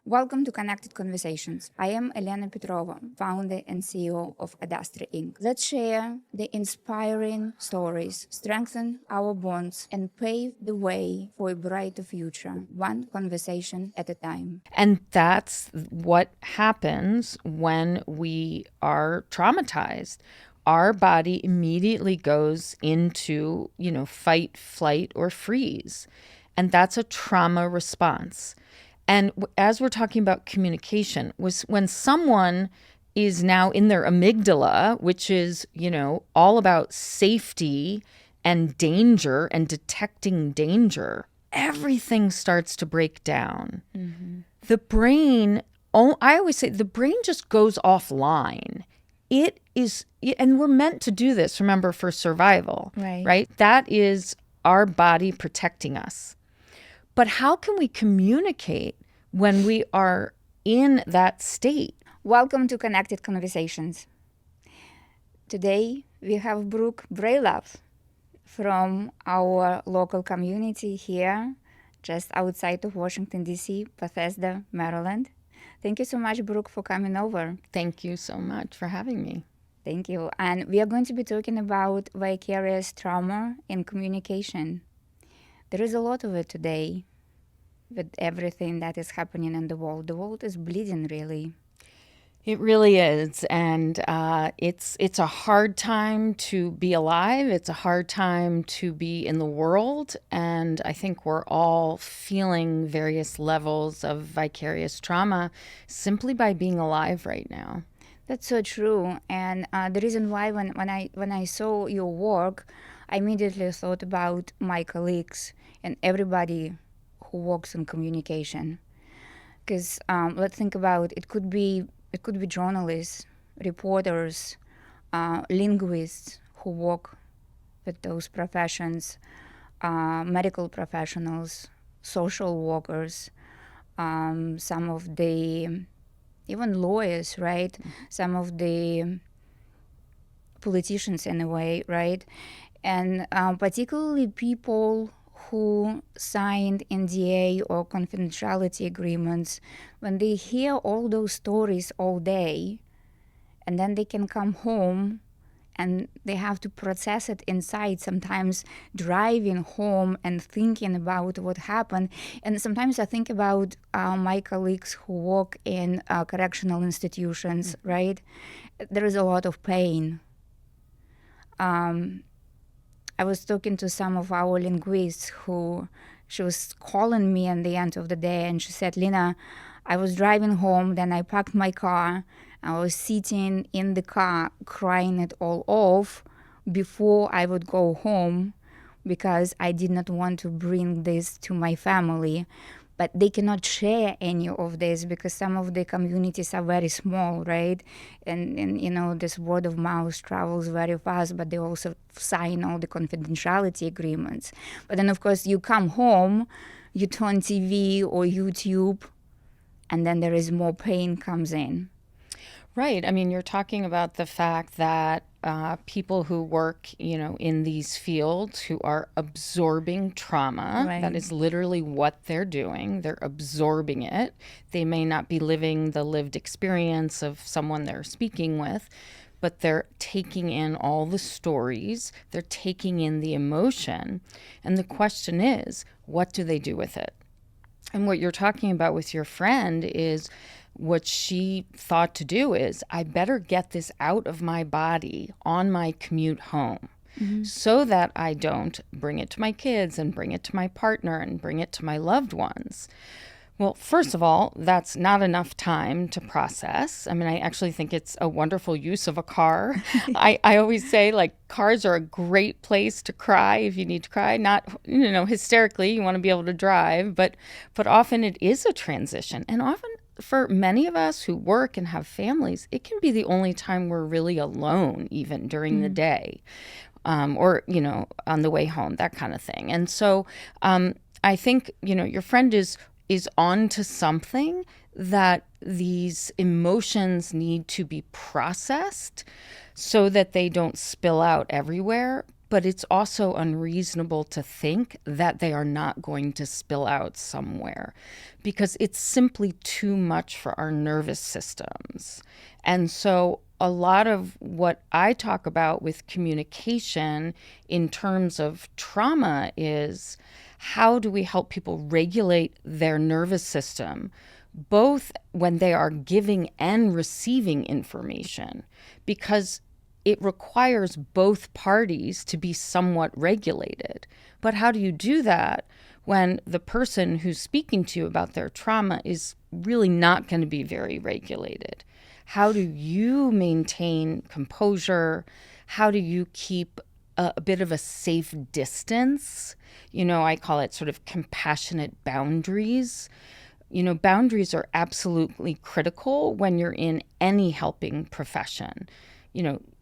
Welcome to Connected Conversations. I am Elena Petrova, founder and CEO of Adastra Inc. Let's share the inspiring stories, strengthen our bonds, and pave the way for a brighter future, one conversation at a time. And that's what happens when we are traumatized. Our body immediately goes into, fight, flight, or freeze. And that's a trauma response. And as we're talking about communication, was when someone is now in their amygdala, which is, all about safety and danger and detecting danger, everything starts to break down. The brain, I always say the brain just goes offline. It is, and we're meant to do this, remember, for survival, right? That is our body protecting us. But how can we communicate when we are in that state? Welcome to Connected Conversations. Today we have Brooke Bralove from our local community here, just outside of Washington, D.C., Bethesda, Maryland. Thank you so much, Brooke, for coming over. Thank you so much for having me. Thank you. And we are going to be talking about vicarious trauma in communication. There is a lot of it today with everything that is happening in the world. The world is bleeding, really. It really is, and it's a hard time to be alive. It's a hard time to be in the world, and I think we're all feeling various levels of vicarious trauma simply by being alive right now. That's so true. And the reason why when I saw your work, I immediately thought about my colleagues and everybody who works in communication. Because let's think about it could be journalists, reporters, linguists who work with those professions, medical professionals, social workers, some of the even lawyers, right? Some of the politicians in a way, right? And particularly people who signed NDA or confidentiality agreements, when they hear all those stories all day, and then they can come home and they have to process it inside, sometimes driving home and thinking about what happened. And sometimes I think about my colleagues who work in correctional institutions, right? There is a lot of pain. I was talking to some of our linguists who she was calling me at the end of the day, and she said, Lena, I was driving home, then I parked my car. I was sitting in the car crying it all off before I would go home because I did not want to bring this to my family. But they cannot share any of this because some of the communities are very small, right? And this word of mouth travels very fast, but they also sign all the confidentiality agreements. But then, of course, you come home, you turn TV or YouTube, and then there is more pain comes in. Right. I mean, you're talking about the fact that people who work, in these fields who are absorbing trauma, Right. that is literally what they're doing. They're absorbing it. They may not be living the lived experience of someone they're speaking with, but they're taking in all the stories. They're taking in the emotion. And the question is, what do they do with it? And what you're talking about with your friend is what she thought to do is, I better get this out of my body on my commute home so that I don't bring it to my kids and bring it to my partner and bring it to my loved ones. Well, first of all, that's not enough time to process. I mean, I actually think it's a wonderful use of a car. I always say, like, cars are a great place to cry if you need to cry. Not, hysterically, you want to be able to drive, but often it is a transition. And often for many of us who work and have families, it can be the only time we're really alone, even during the day. Or, on the way home, that kind of thing. And so I think, your friend is on to something, that these emotions need to be processed so that they don't spill out everywhere. but it's also unreasonable to think that they are not going to spill out somewhere because it's simply too much for our nervous systems. And so a lot of what I talk about with communication in terms of trauma is how do we help people regulate their nervous system, both when they are giving and receiving information, because it requires both parties to be somewhat regulated. But how do you do that when the person who's speaking to you about their trauma is really not going to be very regulated? How do you maintain composure? How do you keep a bit of a safe distance? I call it sort of compassionate boundaries. Boundaries are absolutely critical when you're in any helping profession.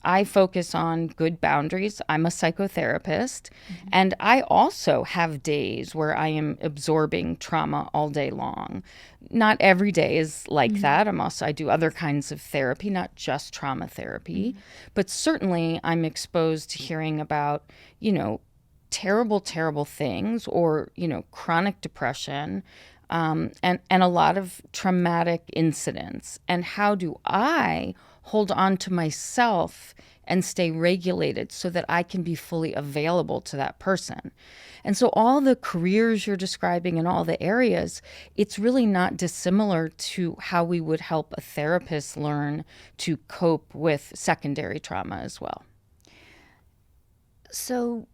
I focus on good boundaries. I'm a psychotherapist, and I also have days where I am absorbing trauma all day long. Not every day is like that. I do other kinds of therapy, not just trauma therapy, but certainly I'm exposed to hearing about, terrible, terrible things or, chronic depression, and a lot of traumatic incidents. And how do I hold on to myself and stay regulated so that I can be fully available to that person? And so all the careers you're describing and all the areas, it's really not dissimilar to how we would help a therapist learn to cope with secondary trauma as well. So,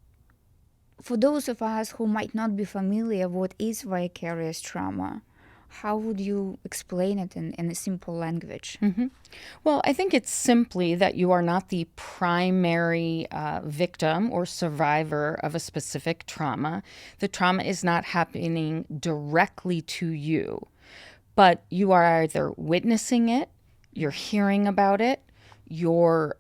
for those of us who might not be familiar, what is vicarious trauma? How would you explain it in a simple language? Well, I think it's simply that you are not the primary victim or survivor of a specific trauma. The trauma is not happening directly to you, but you are either witnessing it, you're hearing about it, you're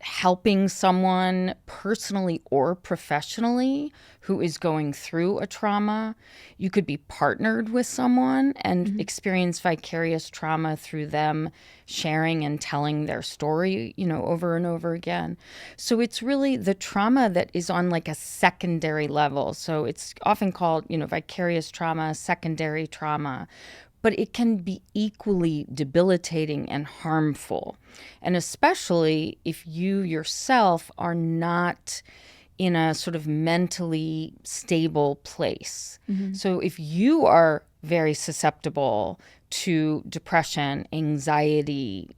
helping someone personally or professionally who is going through a trauma. You could be partnered with someone and experience vicarious trauma through them sharing and telling their story, over and over again. So it's really the trauma that is on like a secondary level. So it's often called, vicarious trauma, secondary trauma, but it can be equally debilitating and harmful. And especially if you yourself are not in a sort of mentally stable place. So if you are very susceptible to depression, anxiety,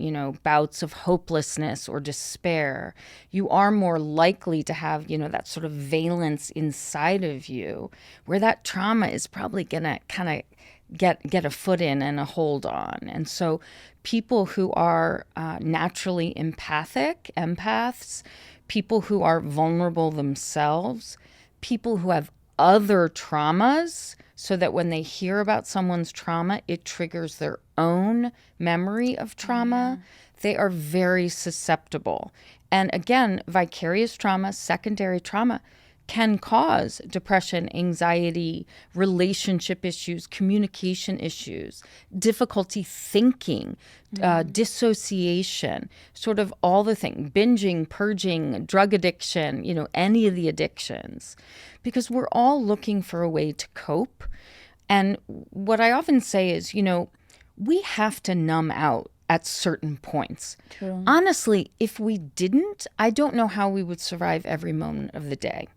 bouts of hopelessness or despair, you are more likely to have, that sort of valence inside of you where that trauma is probably going to kind of get a foot in and a hold on. And so people who are naturally empathic, empaths, people who are vulnerable themselves, people who have other traumas, so that when they hear about someone's trauma, it triggers their own memory of trauma, they are very susceptible. And again, vicarious trauma, secondary trauma, can cause depression, anxiety, relationship issues, communication issues, difficulty thinking, dissociation, sort of all the things, binging, purging, drug addiction, any of the addictions, because we're all looking for a way to cope. And what I often say is, we have to numb out at certain points. True. Honestly, if we didn't, I don't know how we would survive every moment of the day.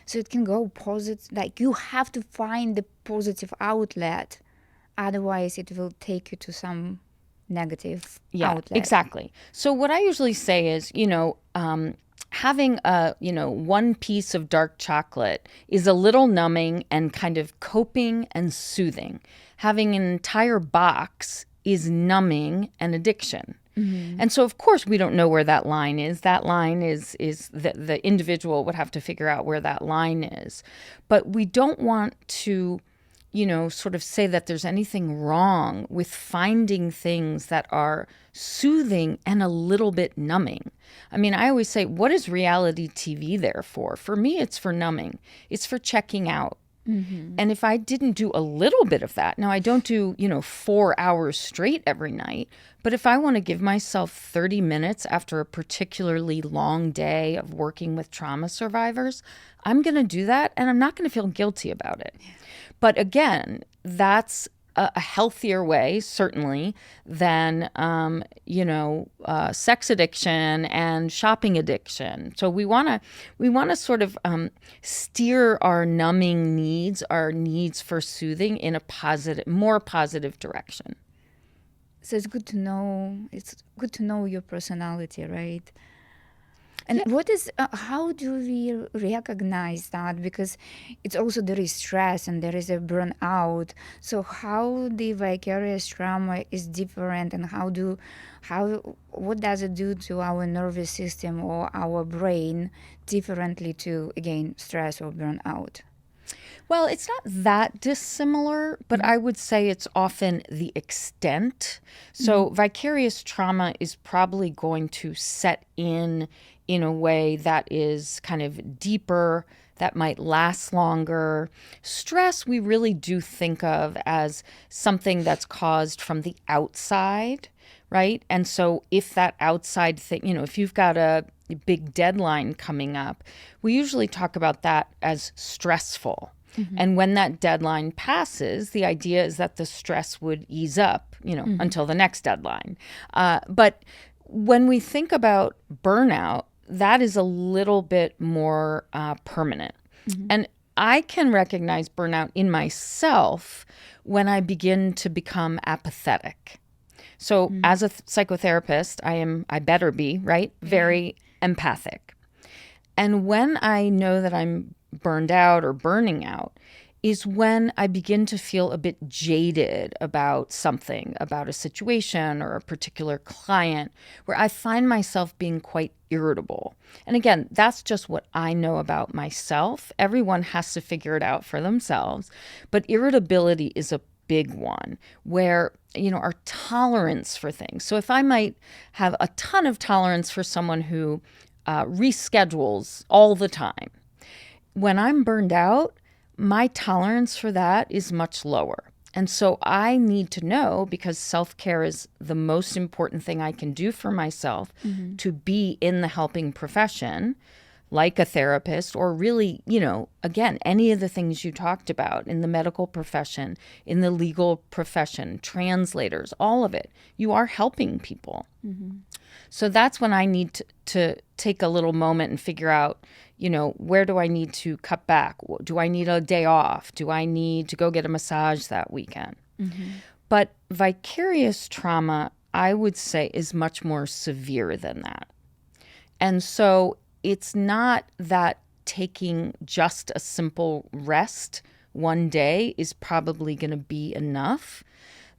So it can go positive, like you have to find the positive outlet, otherwise it will take you to some negative outlet. Exactly. So what I usually say is, having one piece of dark chocolate is a little numbing and kind of coping and soothing. Having an entire box is numbing and addiction. And so, of course, we don't know where that line is. That line is the individual would have to figure out where that line is. But we don't want to, sort of say that there's anything wrong with finding things that are soothing and a little bit numbing. I mean, I always say, what is reality TV there for? For me, it's for numbing. It's for checking out. And if I didn't do a little bit of that, now I don't do, 4 hours straight every night, but if I want to give myself 30 minutes after a particularly long day of working with trauma survivors, I'm going to do that and I'm not going to feel guilty about it. But again, that's a healthier way, certainly, than, sex addiction and shopping addiction. So we want to sort of steer our numbing needs, our needs for soothing in a more positive direction. So it's good to know. It's good to know your personality, right? And what is how do we recognize that? Because it's also there is stress and there is a burnout. So how the vicarious trauma is different, and what does it do to our nervous system or our brain differently to, again, stress or burnout? Well, it's not that dissimilar, but I would say it's often the extent. So vicarious trauma is probably going to set in a way that is kind of deeper, that might last longer. Stress, we really do think of as something that's caused from the outside, right? And so if that outside thing, if you've got a big deadline coming up, we usually talk about that as stressful. And when that deadline passes, the idea is that the stress would ease up, until the next deadline. But when we think about burnout, that is a little bit more permanent. And I can recognize burnout in myself when I begin to become apathetic. So as a psychotherapist, I better be, right? Very empathic. And when I know that I'm burned out or burning out is when I begin to feel a bit jaded about something, about a situation or a particular client, where I find myself being quite irritable. And again, that's just what I know about myself. Everyone has to figure it out for themselves. But irritability is a big one where, our tolerance for things. So if I might have a ton of tolerance for someone who reschedules all the time, when I'm burned out, my tolerance for that is much lower. And so I need to know, because self-care is the most important thing I can do for myself, to be in the helping profession, like a therapist, or really, again, any of the things you talked about in the medical profession, in the legal profession, translators, all of it. You are helping people. So that's when I need to take a little moment and figure out, where do I need to cut back? Do I need a day off? Do I need to go get a massage that weekend? But vicarious trauma, I would say, is much more severe than that. And so it's not that taking just a simple rest one day is probably going to be enough.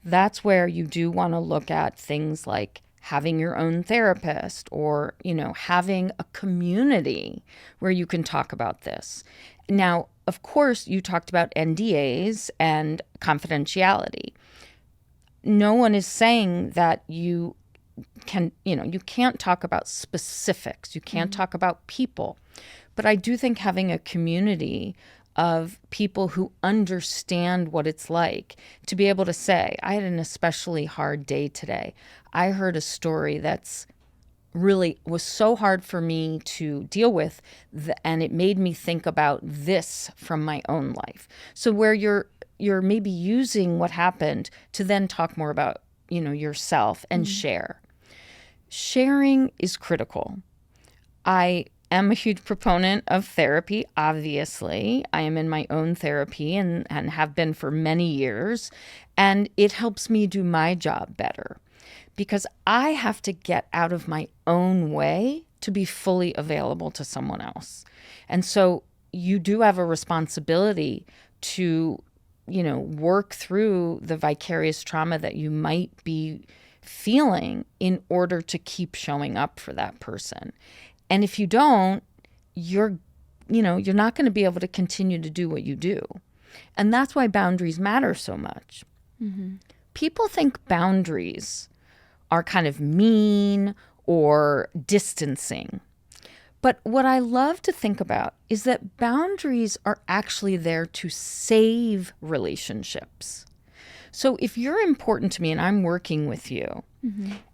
That's where you do want to look at things like having your own therapist, or, having a community where you can talk about this. Now, of course, you talked about NDAs and confidentiality. No one is saying that you can't talk about specifics. You can't talk about people. But I do think having a community of people who understand what it's like to be able to say, I had an especially hard day today. I heard a story that's really was so hard for me to deal with, and it made me think about this from my own life. So where you're maybe using what happened to then talk more about, yourself and share. Sharing is critical. I am a huge proponent of therapy, obviously. I am in my own therapy and have been for many years, and it helps me do my job better because I have to get out of my own way to be fully available to someone else. And so you do have a responsibility to, work through the vicarious trauma that you might be feeling in order to keep showing up for that person. And if you don't, you're not going to be able to continue to do what you do. And that's why boundaries matter so much. People think boundaries are kind of mean or distancing. But what I love to think about is that boundaries are actually there to save relationships. So if you're important to me and I'm working with you,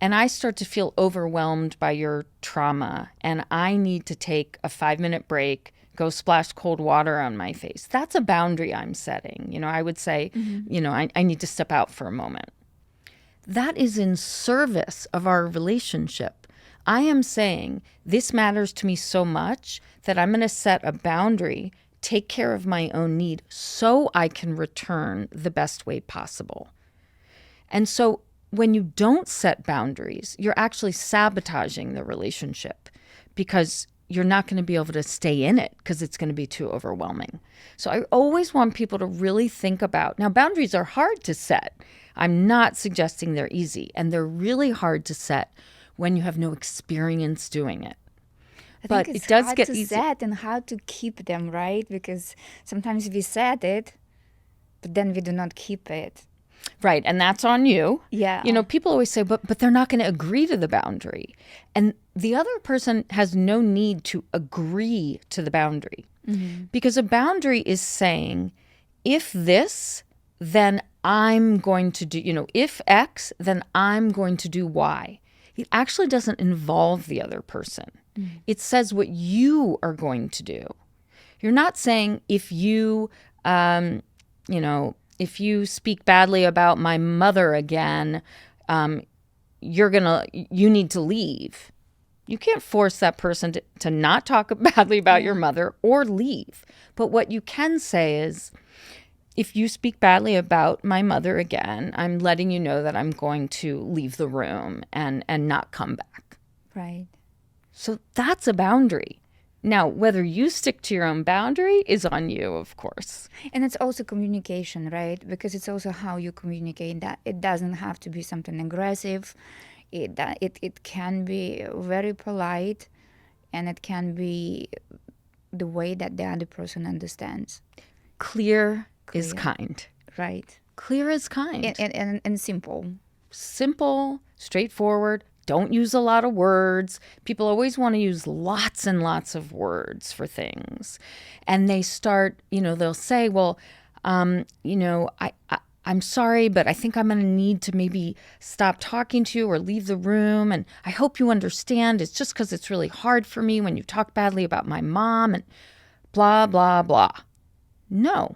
and I start to feel overwhelmed by your trauma, and I need to take a 5-minute break, go splash cold water on my face, that's a boundary I'm setting. I would say, I need to step out for a moment. That is in service of our relationship. I am saying this matters to me so much that I'm going to set a boundary, take care of my own need so I can return the best way possible. And so when you don't set boundaries, you're actually sabotaging the relationship because you're not going to be able to stay in it because it's going to be too overwhelming. So I always want people to really think about, now boundaries are hard to set. I'm not suggesting they're easy, and they're really hard to set when you have no experience doing it. But it does get easy. Set and how to keep them, right? Because sometimes we set it, but then we do not keep it. Right, and that's on you. Yeah. People always say, but they're not going to agree to the boundary. And the other person has no need to agree to the boundary. Because a boundary is saying, if this, then I'm going to do, if X, then I'm going to do Y. It actually doesn't involve the other person. It says what you are going to do. You're not saying if you, if you speak badly about my mother again, you need to leave. You can't force that person to not talk badly about your mother or leave. But what you can say is, if you speak badly about my mother again, I'm letting you know that I'm going to leave the room and not come back. Right. So that's a boundary. Now, whether you stick to your own boundary is on you, of course. And it's also communication, right? Because it's also how you communicate. That it doesn't have to be something aggressive. It can be very polite, and it can be the way that the other person understands. Clear is kind. Right. Clear is kind. And simple. Simple, straightforward. Don't use a lot of words. People always want to use lots and lots of words for things. And they start, they'll say, well, I'm sorry, but I think I'm going to need to maybe stop talking to you or leave the room. And I hope you understand. It's just because it's really hard for me when you talk badly about my mom and blah, blah, blah. No.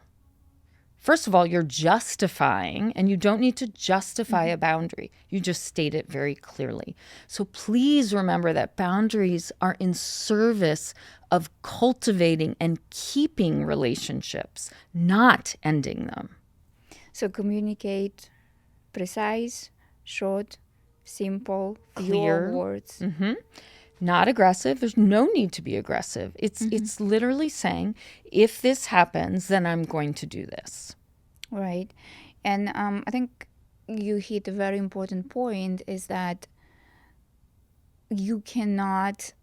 First of all, you're justifying, and you don't need to justify a boundary. You just state it very clearly. So please remember that boundaries are in service of cultivating and keeping relationships, not ending them. So communicate precise, short, simple, clear words. Not aggressive. There's no need to be aggressive. It's literally saying, if this happens, then I'm going to do this. Right. And I think you hit a very important point, is that you cannot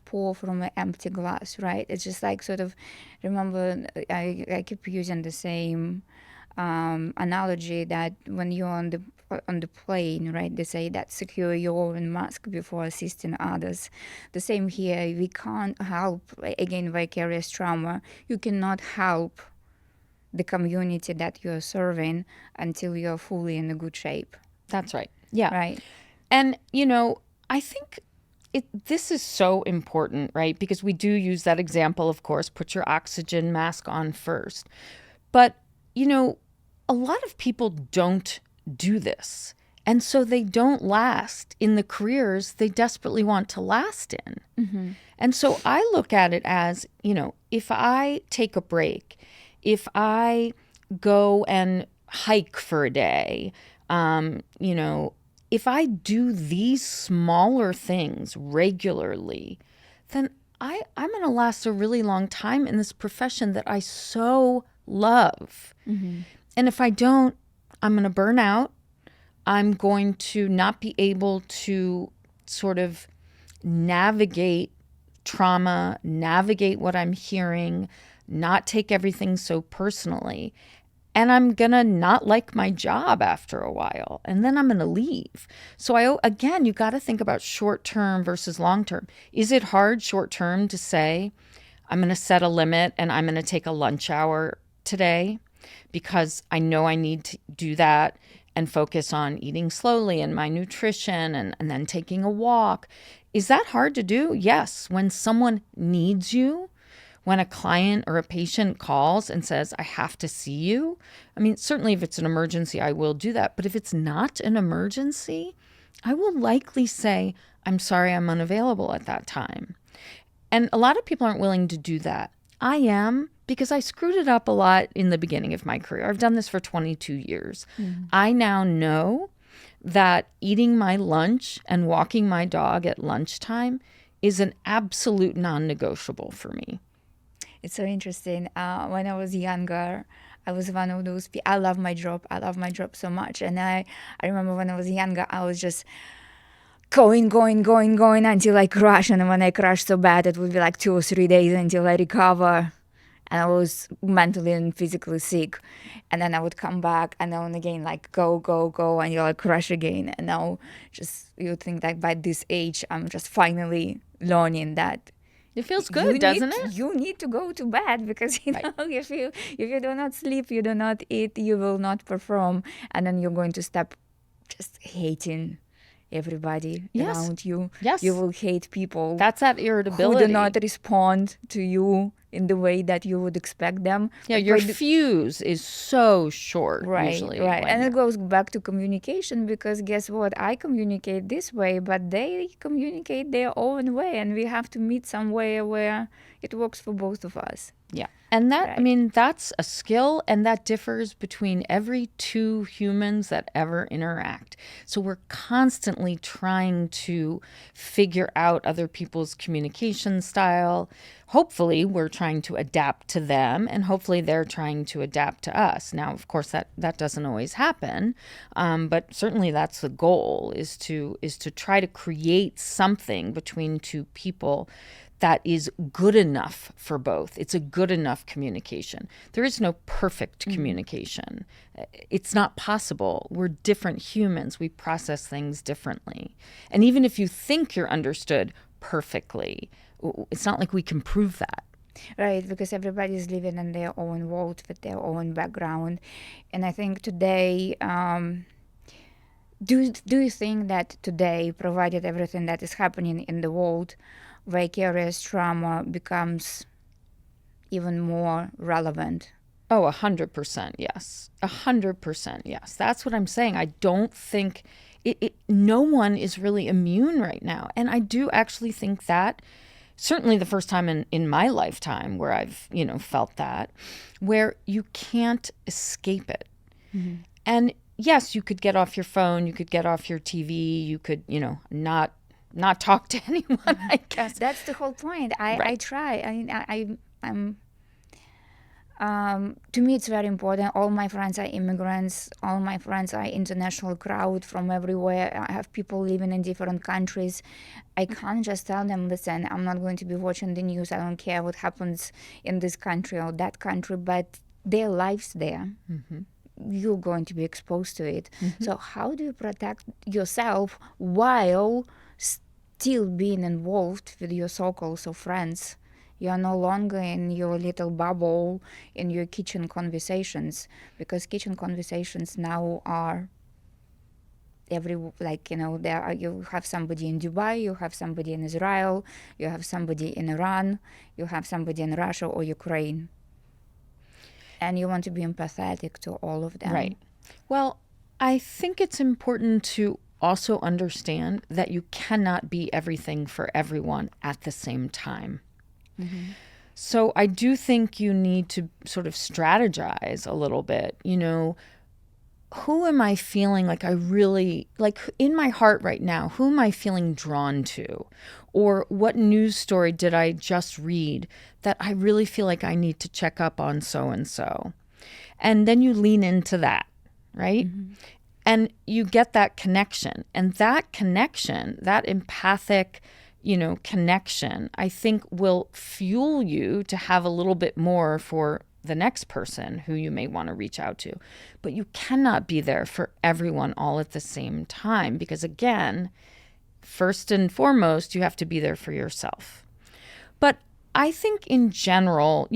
pour from an empty glass, right? It's just like, sort of, remember, I keep using the same analogy that when you're on the plane, right? They say that secure your own mask before assisting others. The same here. We can't help, again, vicarious trauma. You cannot help the community that you're serving until you're fully in a good shape. That's right. Yeah. Right. And, I think this is so important, right? Because we do use that example, of course, put your oxygen mask on first. But, a lot of people don't do this. And so they don't last in the careers they desperately want to last in. And so I look at it as, if I take a break, if I go and hike for a day, if I do these smaller things regularly, then I'm going to last a really long time in this profession that I so love. And if I don't, I'm going to burn out. I'm going to not be able to sort of navigate trauma, navigate what I'm hearing, not take everything so personally. and I'm going to not like my job after a while, and then I'm going to leave. So again, you got to think about short term versus long term. Is it hard short term to say, I'm going to set a limit and I'm going to take a lunch hour today because I know I need to do that and focus on eating slowly and my nutrition and then taking a walk? Is that hard to do? Yes. When someone needs you, when a client or a patient calls and says, I have to see you, I mean, certainly if it's an emergency, I will do that. But if it's not an emergency, I will likely say, I'm sorry, I'm unavailable at that time. And a lot of people aren't willing to do that. I am, because I screwed it up a lot in the beginning of my career. I've done this for 22 years. I now know that eating my lunch and walking my dog at lunchtime is an absolute non-negotiable for me. It's so interesting. When I was younger, I was one of those people. I love my job. I love my job so much. And I remember when I was younger, I was just going until I crash. And when I crash so bad, it would be like 2 or 3 days until I recover. And I was mentally and physically sick. And then I would come back and then again, like go until I crash again. And now just you think that by this age, I'm just finally learning that it feels good, doesn't it? You need to go to bed because you know if you do not sleep, you do not eat, you will not perform, and then you're going to stop just hating everybody around you. Yes. You will hate people. That's that irritability. Who do not respond to you in the way that you would expect them. Yeah, your fuse is so short usually. Right. And it goes back to communication because guess what? I communicate this way, but they communicate their own way, and we have to meet somewhere where it works for both of us. Yeah. And that, I mean, that's a skill, and that differs between every two humans that ever interact. So we're constantly trying to figure out other people's communication style. Hopefully, we're trying to adapt to them, and hopefully they're trying to adapt to us. Now, of course, that doesn't always happen, but certainly that's the goal, is to try to create something between two people that is good enough for both. It's a good enough communication. There is no perfect communication. It's not possible. We're different humans. We process things differently. And even if you think you're understood perfectly, it's not like we can prove that. Right, because everybody's living in their own world with their own background. And I think today, do you think that today, provided everything that is happening in the world, vicarious trauma becomes even more relevant? Oh, 100% yes. 100% yes. That's what I'm saying. I don't think no one is really immune right now. And I do actually think that certainly the first time in my lifetime where I've, felt that, where you can't escape it. Mm-hmm. And yes, you could get off your phone, you could get off your TV, you could, not talk to anyone, I guess. That's the whole point. I try. I mean, to me, it's very important. All my friends are immigrants. All my friends are international crowd from everywhere. I have people living in different countries. I can't just tell them, listen, I'm not going to be watching the news. I don't care what happens in this country or that country, but their lives there. Mm-hmm. You're going to be exposed to it. Mm-hmm. So how do you protect yourself while still being involved with your circles of friends? You are no longer in your little bubble in your kitchen conversations, because kitchen conversations now are there are, you have somebody in Dubai, you have somebody in Israel, you have somebody in Iran, you have somebody in Russia or Ukraine. And you want to be empathetic to all of them. Right. Well, I think it's important to also understand that you cannot be everything for everyone at the same time. Mm-hmm. So I do think you need to sort of strategize a little bit. Who am I feeling like I really, like in my heart right now, who am I feeling drawn to? Or what news story did I just read that I really feel like I need to check up on so-and-so? And then you lean into that, right? Mm-hmm. And you get that connection. And that connection, that empathic, connection, I think will fuel you to have a little bit more for the next person who you may want to reach out to. But you cannot be there for everyone all at the same time because, again, first and foremost, you have to be there for yourself. But I think in general,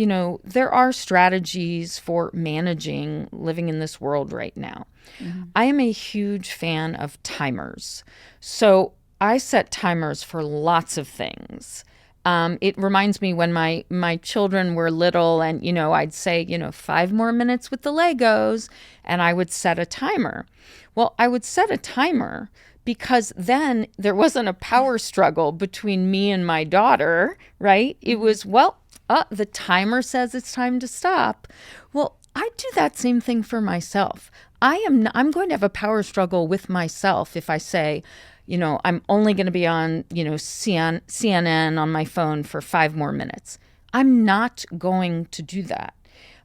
there are strategies for managing living in this world right now. Mm-hmm. I am a huge fan of timers. So I set timers for lots of things. It reminds me when my children were little and, I'd say, 5 more minutes with the Legos, and I would set a timer. Well, I would set a timer because then there wasn't a power struggle between me and my daughter, right? It was, the timer says it's time to stop. Well, I do that same thing for myself. I'm going to have a power struggle with myself if I say, I'm only going to be on, CNN on my phone for 5 more minutes. I'm not going to do that.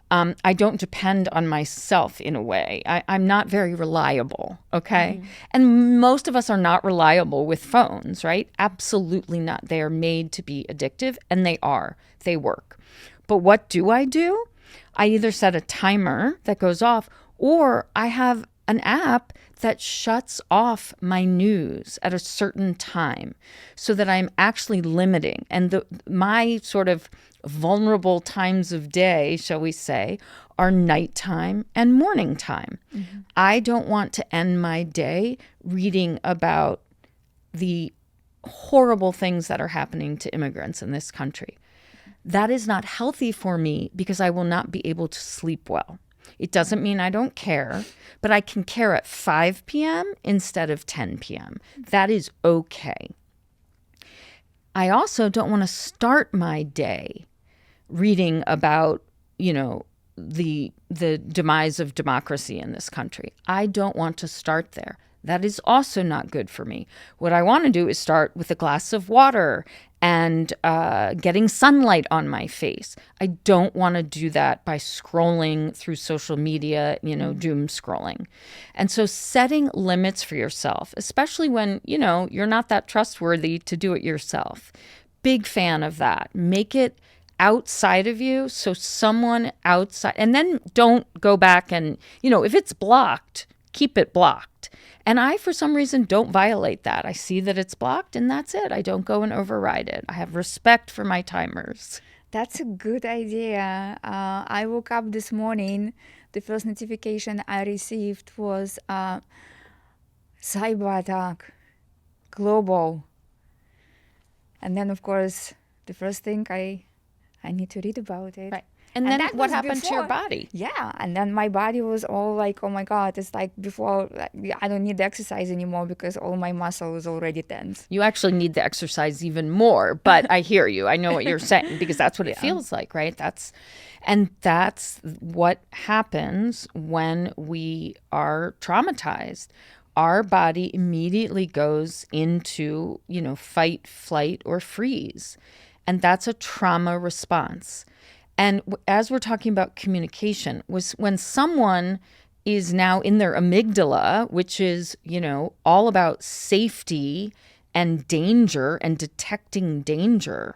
I don't depend on myself in a way. I'm not very reliable, okay? Mm-hmm. And most of us are not reliable with phones, right? Absolutely not. They are made to be addictive, and they are. They work. But what do? I either set a timer that goes off, or I have an app that shuts off my news at a certain time so that I'm actually limiting. And my sort of vulnerable times of day, shall we say, are nighttime and morning time. Mm-hmm. I don't want to end my day reading about the horrible things that are happening to immigrants in this country. That is not healthy for me because I will not be able to sleep well. It doesn't mean I don't care, but I can care at 5 p.m. instead of 10 p.m. That is okay. I also don't want to start my day reading about, the demise of democracy in this country. I don't want to start there. That is also not good for me. What I want to do is start with a glass of water and getting sunlight on my face. I don't want to do that by scrolling through social media, doom scrolling. And so setting limits for yourself, especially when, you're not that trustworthy to do it yourself. Big fan of that. Make it outside of you, so someone outside, and then don't go back and, if it's blocked, keep it blocked. And I, for some reason, don't violate that. I see that it's blocked and that's it. I don't go and override it. I have respect for my timers. That's a good idea. I woke up this morning. The first notification I received was cyber attack, global. And then, of course, the first thing I need to read about it. Right. And then what happened to your body? Yeah. And then my body was all like, oh my God, it's like before, I don't need the exercise anymore because all my muscle is already tense. You actually need the exercise even more, but I hear you. I know what you're saying because that's what it feels like, right? That's what happens when we are traumatized. Our body immediately goes into, fight, flight, or freeze. And that's a trauma response. And as we're talking about communication, was when someone is now in their amygdala, which is, all about safety and danger and detecting danger,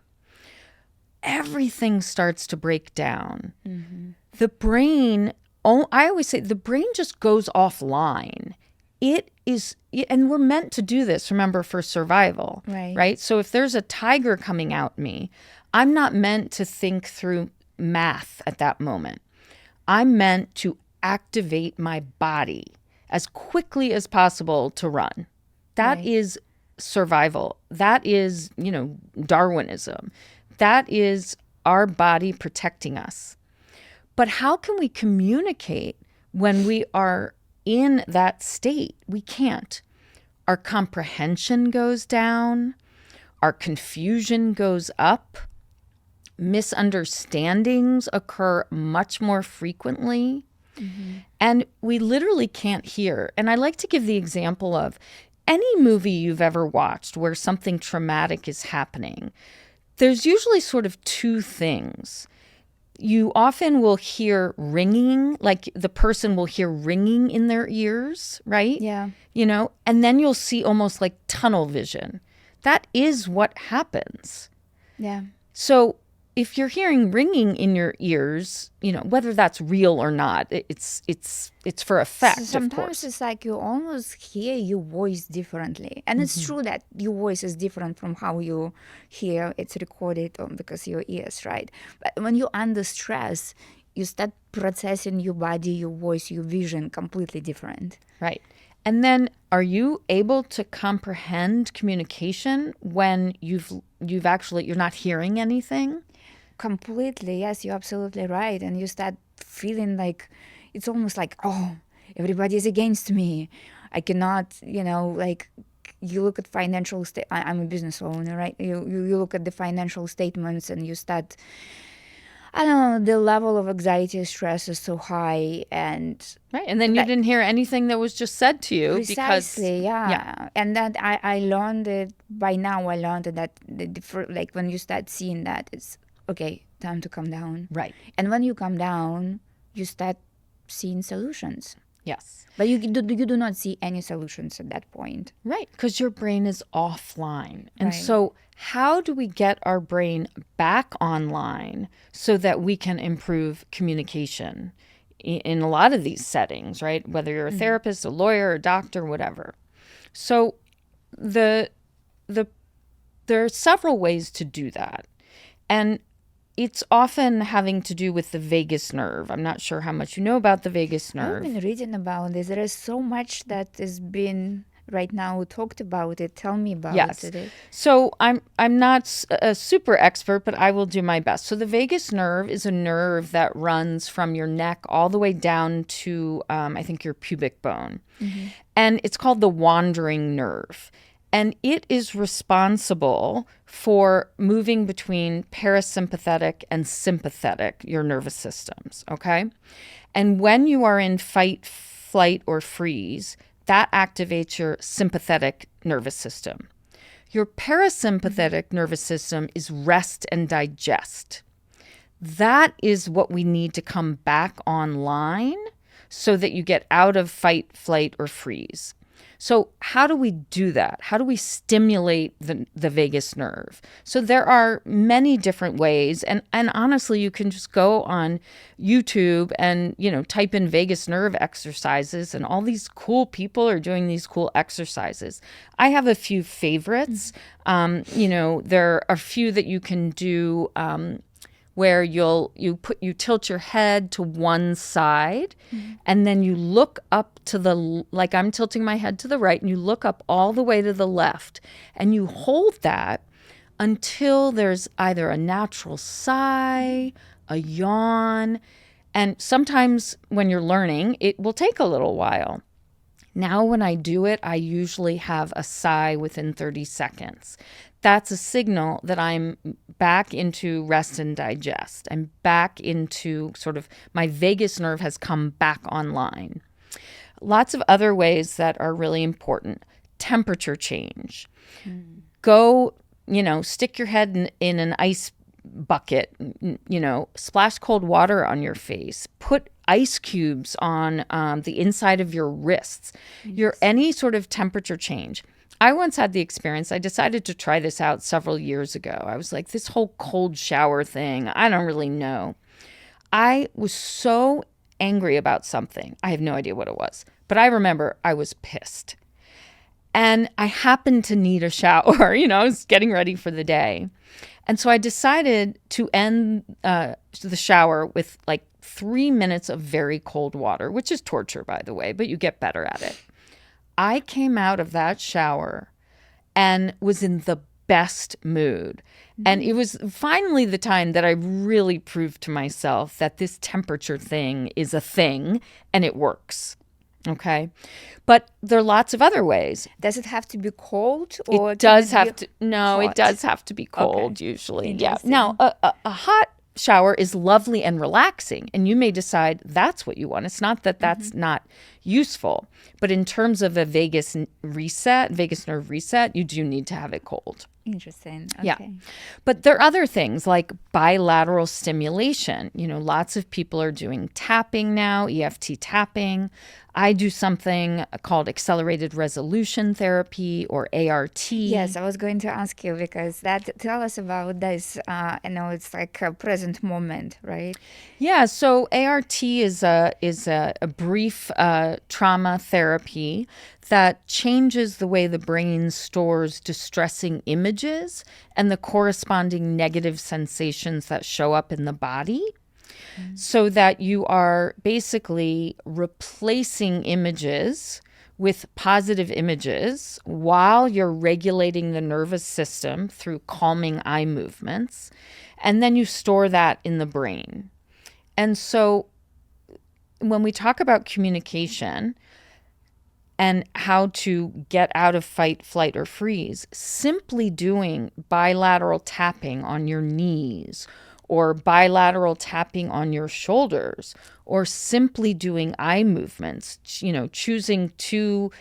everything starts to break down. Mm-hmm. The brain, I always say the brain just goes offline. It is, and we're meant to do this, remember, for survival, right? So if there's a tiger coming at me, I'm not meant to think through math at that moment. I'm meant to activate my body as quickly as possible to run. That is survival. That is, Darwinism. That is our body protecting us. But how can we communicate when we are in that state? We can't. Our comprehension goes down. Our confusion goes up. Misunderstandings occur much more frequently. Mm-hmm. And we literally can't hear. And I like to give the example of any movie you've ever watched where something traumatic is happening. There's usually sort of 2 things. You often will hear ringing, like the person will hear ringing in their ears, right? Yeah. And then you'll see almost like tunnel vision. That is what happens. Yeah. So if you're hearing ringing in your ears, whether that's real or not, it's for effect, of Sometimes course. it's like you almost hear your voice differently. And it's true that your voice is different from how you hear it's recorded because your ears, right? But when you're under stress, you start processing your body, your voice, your vision completely different. Right. And then are you able to comprehend communication when you've actually you're not hearing anything? Completely, yes, you're absolutely right. And you start feeling like it's almost like, oh, everybody is against me. I cannot, like you look at financial I'm a business owner, right? You look at the financial statements and you start, I don't know, the level of anxiety, stress is so high, and Right. And then you like didn't hear anything that was just said to you because, precisely, yeah, yeah. And that I learned it by now. I learned that like when you start seeing that, it's okay, time to calm down. right. And when you calm down, you start seeing solutions. Yes. But you do not see any solutions at that point. Right. Because your brain is offline. And Right. so, how do we get our brain back online so that we can improve communication in a lot of these settings, right? Whether you're a therapist, a lawyer, a doctor, whatever. So, the the there are several ways to do that. And it's often having to do with the vagus nerve. I'm not sure how much you know about the vagus I've nerve. been reading about this. There is so much that is being right now talked about it. Tell me about Yes. it. So I'm not a super expert, but I will do my best. So the vagus nerve is a nerve that runs from your neck all the way down to I think your pubic bone, and it's called the wandering nerve. And it is responsible for moving between parasympathetic and sympathetic, your nervous systems, okay? And when you are in fight, flight, or freeze, that activates your sympathetic nervous system. Your parasympathetic nervous system is rest and digest. That is what we need to come back online so that you get out of fight, flight, or freeze. So how do we do that? How do we stimulate the vagus nerve? So there are many different ways. And honestly, you can just go on YouTube and, type in vagus nerve exercises, and all these cool people are doing these cool exercises. I have a few favorites. There are a few that you can do where you tilt your head to one side, and then you look up to like I'm tilting my head to the right, and you look up all the way to the left, and you hold that until there's either a natural sigh, a yawn, and sometimes when you're learning, it will take a little while. Now, when I do it, I usually have a sigh within 30 seconds. That's a signal that I'm back into rest and digest. I'm back into sort of my vagus nerve has come back online. Lots of other ways that are really important. Temperature change. Go, stick your head in an ice bucket, splash cold water on your face, put ice cubes on the inside of your wrists, any sort of temperature change. I once had the experience, I decided to try this out several years ago. I was like, this whole cold shower thing, I don't really know. I was so angry about something. I have no idea what it was, but I remember I was pissed. And I happened to need a shower, I was getting ready for the day. And so I decided to end the shower with like 3 minutes of very cold water, which is torture, by the way, but you get better at it. I came out of that shower and was in the best mood. And it was finally the time that I really proved to myself that this temperature thing is a thing and it works. Okay. But there are lots of other ways. Does it have to be cold, or It does can have be to, no, hot? it does have to be cold Okay. usually. Yeah. Interesting. Now, a hot shower is lovely and relaxing, and you may decide that's what you want. It's not that that's not useful, but in terms of a vagus nerve reset, you do need to have it cold. Interesting. Yeah. Okay. But there are other things like bilateral stimulation. Lots of people are doing tapping now, EFT tapping. I do something called accelerated resolution therapy or ART. Yes, I was going to ask you because tell us about this. I know it's like a present moment, right? Yeah, so ART is a brief trauma therapy that changes the way the brain stores distressing images and the corresponding negative sensations that show up in the body, so that you are basically replacing images with positive images while you're regulating the nervous system through calming eye movements, and then you store that in the brain. And so when we talk about communication and how to get out of fight, flight, or freeze, simply doing bilateral tapping on your knees or bilateral tapping on your shoulders or simply doing eye movements, choosing two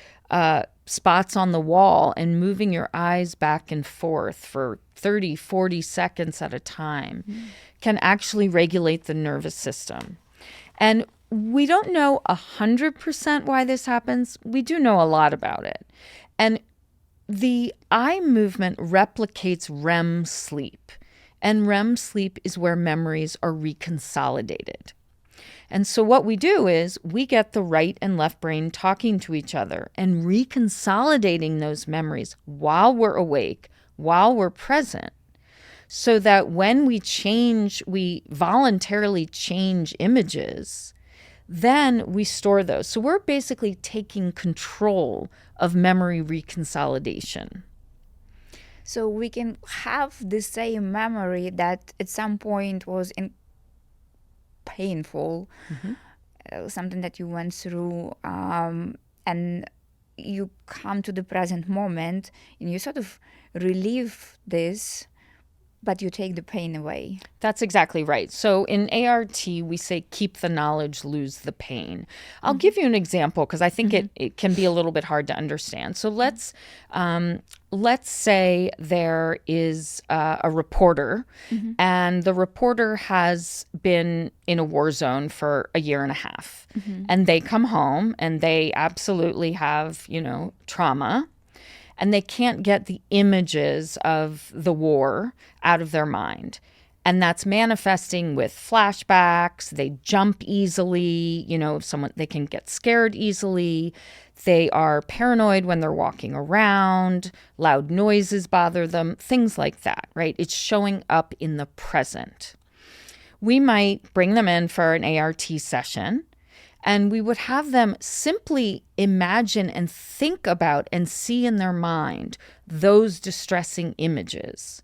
spots on the wall and moving your eyes back and forth for 30, 40 seconds at a time can actually regulate the nervous system. And we don't know 100% why this happens. We do know a lot about it. And the eye movement replicates REM sleep. And REM sleep is where memories are reconsolidated. And so what we do is we get the right and left brain talking to each other and reconsolidating those memories while we're awake, while we're present, so that when we voluntarily change images, then we store those. So we're basically taking control of memory reconsolidation. So we can have the same memory that at some point was painful, something that you went through, and you come to the present moment and you sort of relieve this, but you take the pain away. That's exactly right. So in ART, we say keep the knowledge, lose the pain. I'll give you an example because I think it can be a little bit hard to understand. So let's say there is a reporter, and the reporter has been in a war zone for a year and a half, and they come home and they absolutely have, trauma. And they can't get the images of the war out of their mind. And that's manifesting with flashbacks. They jump easily, they can get scared easily. They are paranoid when they're walking around. Loud noises bother them, things like that, right? It's showing up in the present. We might bring them in for an ART session, and we would have them simply imagine and think about and see in their mind those distressing images.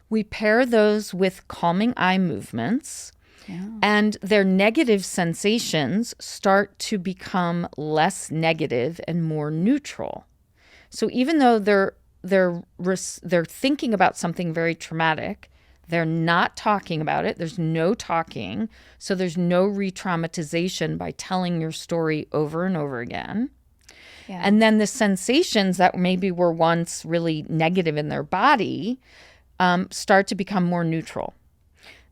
We pair those with calming eye movements, and their negative sensations start to become less negative and more neutral. So even though they're thinking about something very traumatic, they're not talking about it. There's no talking. So there's no re-traumatization by telling your story over and over again. Yeah. And then the sensations that maybe were once really negative in their body start to become more neutral.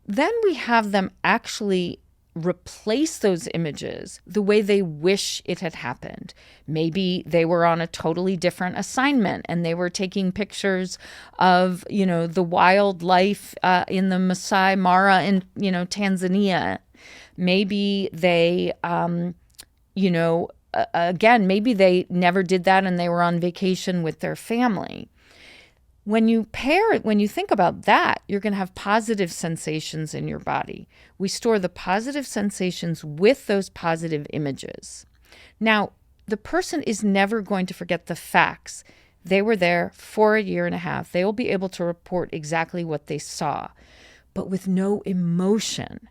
Then we have them actually replace those images the way they wish it had happened. Maybe they were on a totally different assignment and they were taking pictures of, the wildlife in the Masai Mara in, Tanzania. Maybe they, again, maybe they never did that and they were on vacation with their family. When you think about that, you're going to have positive sensations in your body. We store the positive sensations with those positive images. Now, the person is never going to forget the facts. They were there for a year and a half. They will be able to report exactly what they saw, but with no emotion,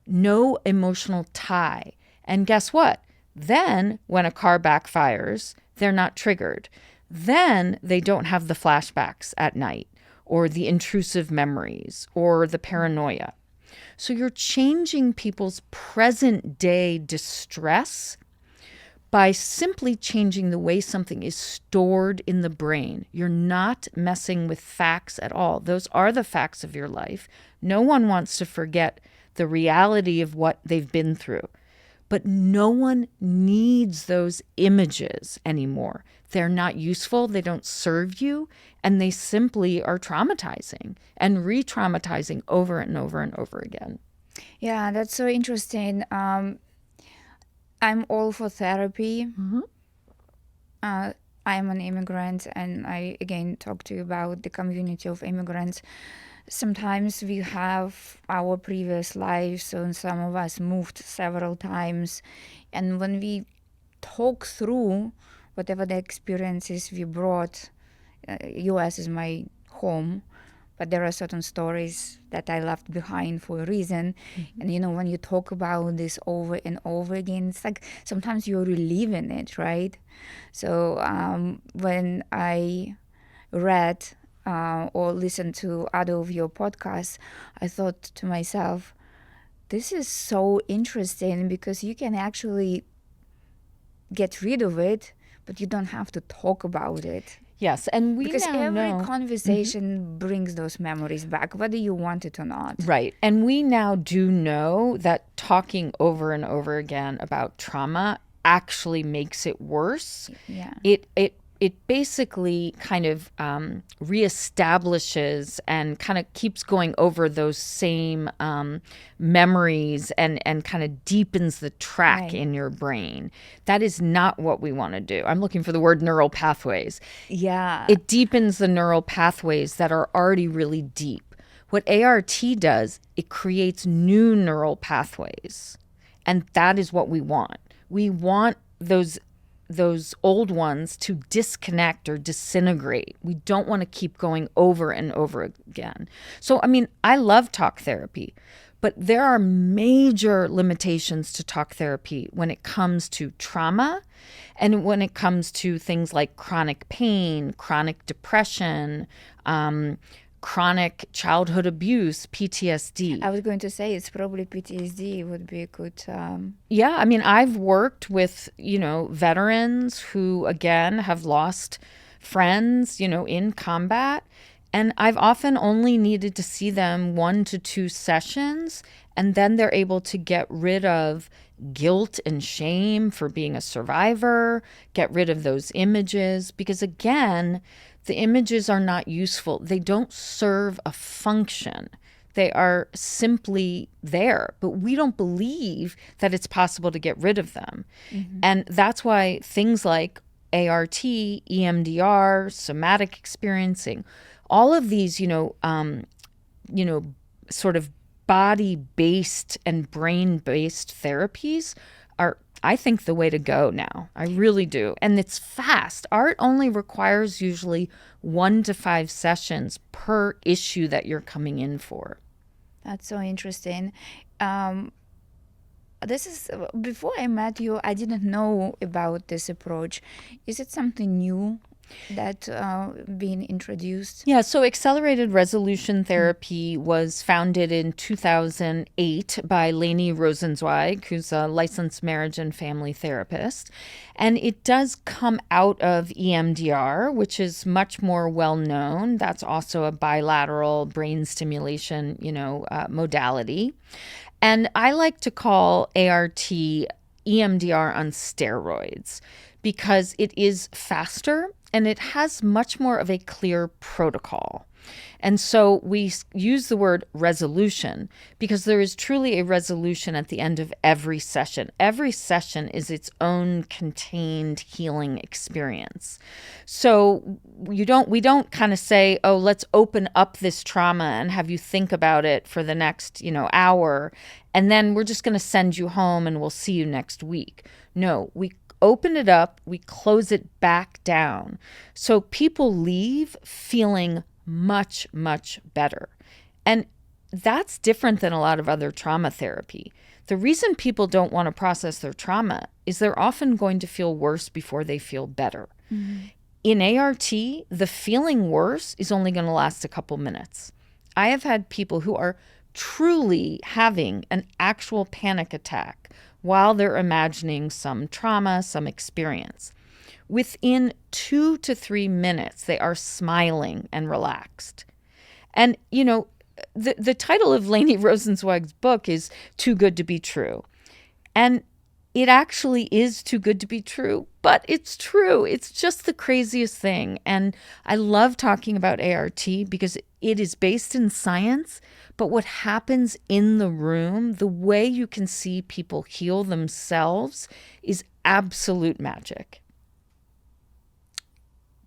no emotional tie. And guess what? Then when a car backfires, they're not triggered. Then they don't have the flashbacks at night or the intrusive memories or the paranoia. So you're changing people's present day distress, by simply changing the way something is stored in the brain. You're not messing with facts at all. Those are the facts of your life. No one wants to forget the reality of what they've been through. But no one needs those images anymore. They're not useful, they don't serve you, and they simply are traumatizing and re-traumatizing over and over and over again. Yeah, that's so interesting. I'm all for therapy. I'm an immigrant, and I again talk to you about the community of immigrants. Sometimes we have our previous lives, so some of us moved several times, and when we talk through whatever the experiences we brought, US is my home, but there are certain stories that I left behind for a reason. And when you talk about this over and over again, it's like sometimes you're reliving it, right? So when I read or listened to other of your podcasts, I thought to myself, this is so interesting because you can actually get rid of it, but you don't have to talk about it. Yes, and we Because now every know. conversation brings those memories back, whether you want it or not. Right. And we now do know that talking over and over again about trauma actually makes it worse. Yeah. It basically kind of reestablishes and kind of keeps going over those same memories and kind of deepens the track Right. in your brain. That is not what we want to do. I'm looking for the word neural pathways. Yeah. It deepens the neural pathways that are already really deep. What ART does, it creates new neural pathways. And that is what we want. We want those old ones to disconnect or disintegrate. We don't want to keep going over and over again. So, I mean, I love talk therapy, but there are major limitations to talk therapy when it comes to trauma and when it comes to things like chronic pain, chronic depression, chronic childhood abuse, PTSD. I was going to say it's probably PTSD would be a good. Yeah, I mean, I've worked with, veterans who, again, have lost friends, in combat. And I've often only needed to see them 1 to 2 sessions, and then they're able to get rid of guilt and shame for being a survivor, get rid of those images, because again, the images are not useful. They don't serve a function. They are simply there, but we don't believe that it's possible to get rid of them. And that's why things like ART, EMDR, somatic experiencing, all of these, sort of body-based and brain-based therapies are, I think, the way to go now. I really do. And it's fast. Art only requires usually 1 to 5 sessions per issue that you're coming in for. That's so interesting. This is before I met you, I didn't know about this approach. Is it something new that being introduced? Yeah, so accelerated resolution therapy was founded in 2008 by Lainey Rosenzweig, who's a licensed marriage and family therapist. And it does come out of EMDR, which is much more well known. That's also a bilateral brain stimulation, modality. And I like to call ART EMDR on steroids because it is faster and it has much more of a clear protocol. And so we use the word resolution because there is truly a resolution at the end of every session. Every session is its own contained healing experience. So we don't kind of say, oh, let's open up this trauma and have you think about it for the next, hour, and then we're just going to send you home and we'll see you next week. No, we open it up, we close it back down. So people leave feeling much, much better. And that's different than a lot of other trauma therapy. The reason people don't want to process their trauma is they're often going to feel worse before they feel better. In ART, the feeling worse is only going to last a couple minutes. I have had people who are truly having an actual panic attack while they're imagining some trauma, some experience. Within 2 to 3 minutes, they are smiling and relaxed. And, the title of Lainey Rosenzweig's book is Too Good to Be True. And it actually is too good to be true, but it's true. It's just the craziest thing. And I love talking about ART because it is based in science, but what happens in the room, the way you can see people heal themselves, is absolute magic.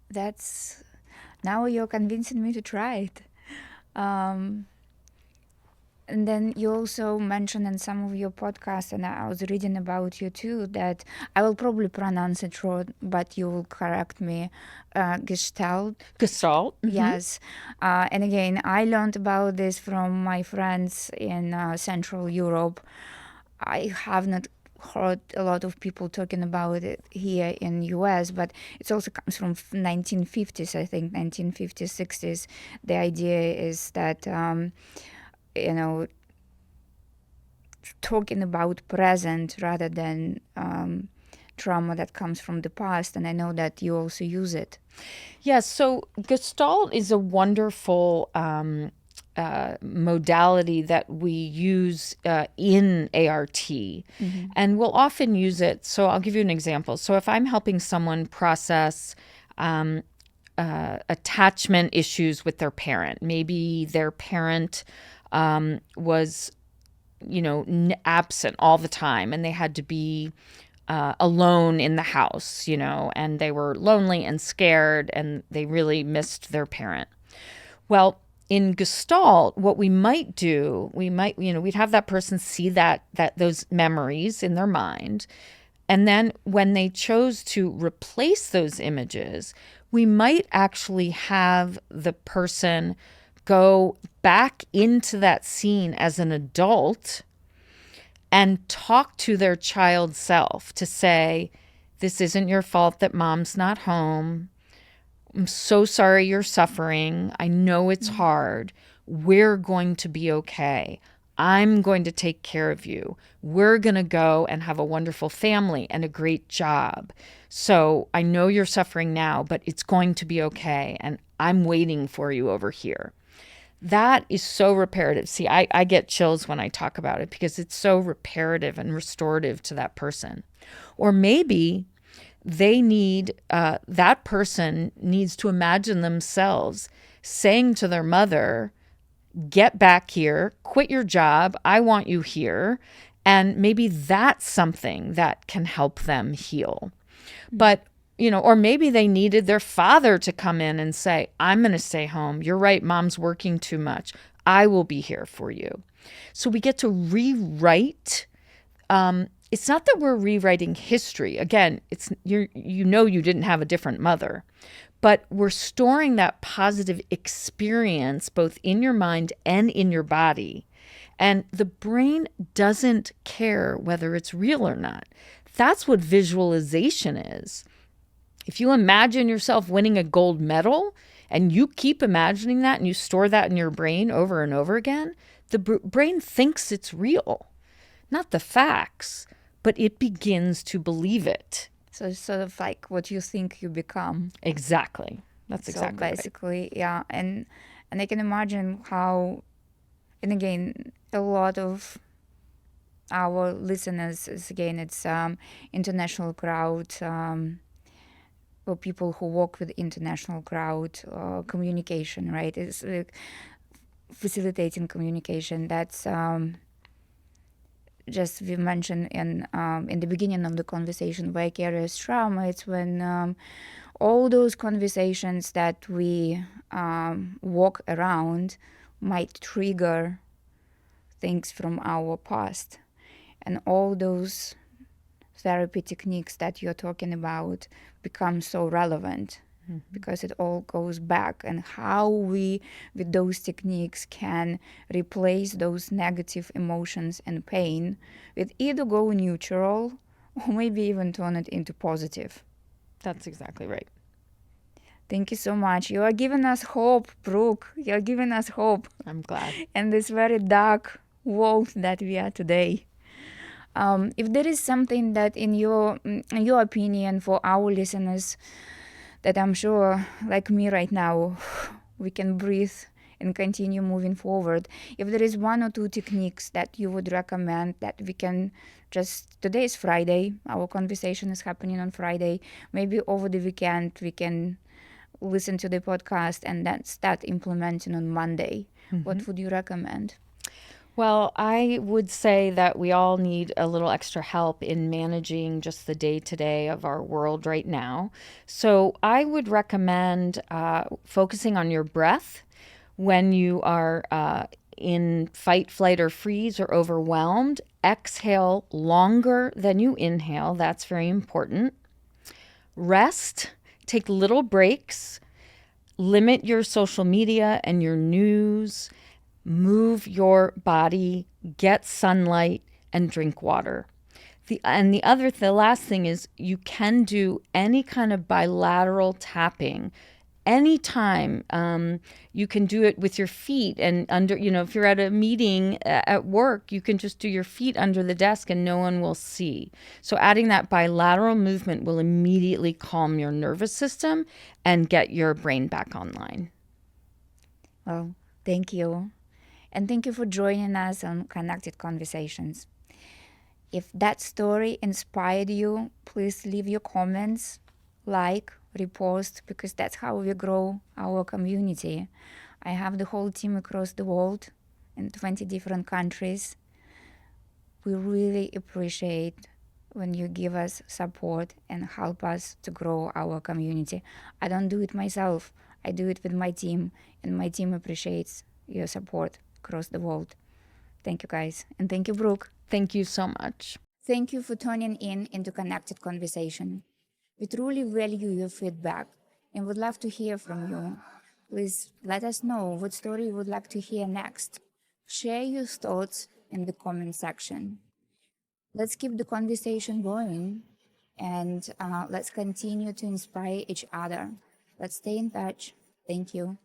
That's now you're convincing me to try it. And then you also mentioned in some of your podcasts, and I was reading about you too, that I will probably pronounce it wrong, but you will correct me. Gestalt. Gestalt. Mm-hmm. Yes. And again, I learned about this from my friends in Central Europe. I have not heard a lot of people talking about it here in US, but it also comes from 1950s, I think, 1950s, 60s. The idea is that talking about present rather than trauma that comes from the past. And I know that you also use it. Yes. So Gestalt is a wonderful modality that we use in ART. Mm-hmm. And we'll often use it. So I'll give you an example. So if I'm helping someone process attachment issues with their parent, maybe their parent was, absent all the time and they had to be alone in the house, and they were lonely and scared and they really missed their parent. Well, in Gestalt, what we might do, we'd have that person see that those memories in their mind. And then when they chose to replace those images, we might actually have the person go back into that scene as an adult and talk to their child self to say, this isn't your fault that mom's not home. I'm so sorry you're suffering. I know it's hard. We're going to be okay. I'm going to take care of you. We're going to go and have a wonderful family and a great job. So I know you're suffering now, but it's going to be okay. And I'm waiting for you over here. That is so reparative. See, I get chills when I talk about it because it's so reparative and restorative to that person. Or maybe they need, that person needs to imagine themselves saying to their mother, get back here, quit your job, I want you here. And maybe that's something that can help them heal. But or maybe they needed their father to come in and say, I'm going to stay home. You're right. Mom's working too much. I will be here for you. So we get to rewrite. It's not that we're rewriting history. Again, it's you didn't have a different mother, but we're storing that positive experience both in your mind and in your body. And the brain doesn't care whether it's real or not. That's what visualization is. If you imagine yourself winning a gold medal and you keep imagining that and you store that in your brain over and over again, the brain thinks it's real, not the facts, but it begins to believe it. So it's sort of like what you think you become. Exactly. That's exactly so basically, right. Yeah. And I can imagine how, and again, a lot of our listeners, it's international crowd, or people who work with international crowd communication, right? It's facilitating communication. That's just we mentioned in the beginning of the conversation, vicarious trauma. It's when all those conversations that we walk around might trigger things from our past, and all those therapy techniques that you're talking about become so relevant because it all goes back, and how we with those techniques can replace those negative emotions and pain with either go neutral or maybe even turn it into positive. That's exactly right. Thank you so much. You are giving us hope, Brooke. You're giving us hope. I'm glad. In this very dark world that we are today. If there is something that, in your opinion, for our listeners, that I'm sure, like me right now, we can breathe and continue moving forward. If there is one or two techniques that you would recommend that we can just, today is Friday, our conversation is happening on Friday, maybe over the weekend we can listen to the podcast and then start implementing on Monday. What would you recommend? Well, I would say that we all need a little extra help in managing just the day to day of our world right now. So I would recommend focusing on your breath when you are in fight, flight, or freeze or overwhelmed. Exhale longer than you inhale. That's very important. Rest, take little breaks, limit your social media and your news, move your body, get sunlight, and drink water. The last thing is you can do any kind of bilateral tapping anytime. You can do it with your feet and under, if you're at a meeting at work, you can just do your feet under the desk and no one will see. So adding that bilateral movement will immediately calm your nervous system and get your brain back online. Well, thank you. And thank you for joining us on Connected Conversations. If that story inspired you, please leave your comments, like, repost, because that's how we grow our community. I have the whole team across the world in 20 different countries. We really appreciate when you give us support and help us to grow our community. I don't do it myself. I do it with my team, and my team appreciates your support across the world. Thank you, guys. And thank you, Brooke. Thank you so much. Thank you for tuning in into Connected Conversation. We truly value your feedback and would love to hear from you. Please let us know what story you would like to hear next. Share your thoughts in the comment section. Let's keep the conversation going, and let's continue to inspire each other. Let's stay in touch. Thank you.